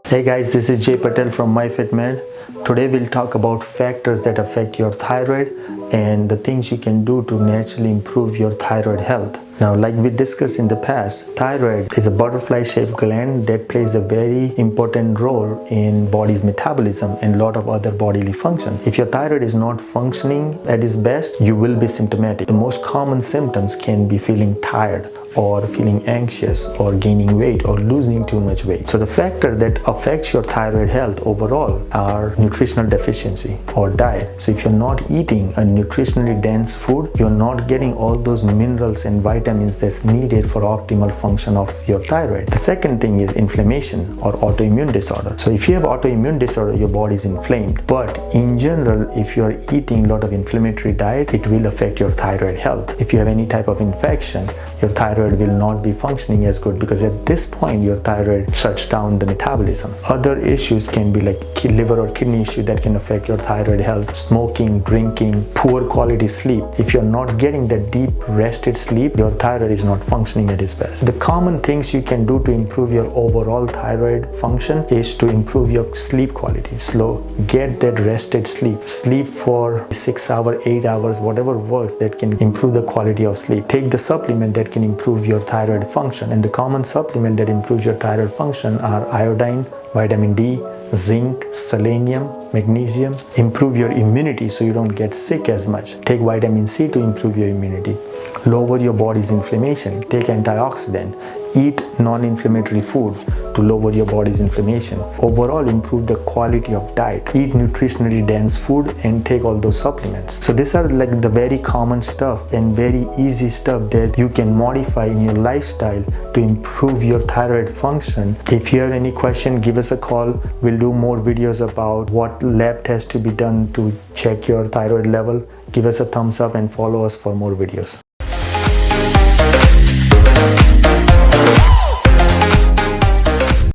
Hey guys, this is Jay Patel from MyFitMed. Today we'll talk about factors that affect your thyroid and the things you can do to naturally improve your thyroid health. Now, like we discussed in the past, thyroid is a butterfly-shaped gland that plays a very important role in body's metabolism and a lot of other bodily function. If your thyroid is not functioning at its best, you will be symptomatic. The most common symptoms can be feeling tired, or feeling anxious, or gaining weight, or losing too much weight. So the factor that affects your thyroid health overall are nutritional deficiency or diet. So if you're not eating a nutritionally dense food, you're not getting all those minerals and vitamins that's needed for optimal function of your thyroid. The second thing is inflammation or autoimmune disorder. So if you have autoimmune disorder, your body is inflamed. But in general, if you're eating a lot of inflammatory diet, it will affect your thyroid health. If you have any type of infection, your thyroid will not be functioning as good, because at this point your thyroid shuts down the metabolism. Other issues can be like liver or kidney issue that can affect your thyroid health. Smoking, drinking, poor quality sleep. If you're not getting that deep rested sleep, your thyroid is not functioning at its best. The common things you can do to improve your overall thyroid function is to improve your sleep quality. Get that rested sleep. Sleep for 6 hours, 8 hours, whatever works that can improve the quality of sleep. Take the supplement that can improve your thyroid function, and the common supplement that improves your thyroid function are iodine, vitamin D, zinc, selenium, magnesium. Improve your immunity so you don't get sick as much. Take vitamin C to improve your immunity. Lower your body's inflammation. Take antioxidant. Eat non-inflammatory food to lower your body's inflammation. Overall, improve the quality of diet. Eat nutritionally dense food and take all those supplements. So these are like the very common stuff and very easy stuff that you can modify in your lifestyle to improve your thyroid function. If you have any question, give us a call. We'll do more videos about what lab tests to be done to check your thyroid level. Give us a thumbs up and follow us for more videos.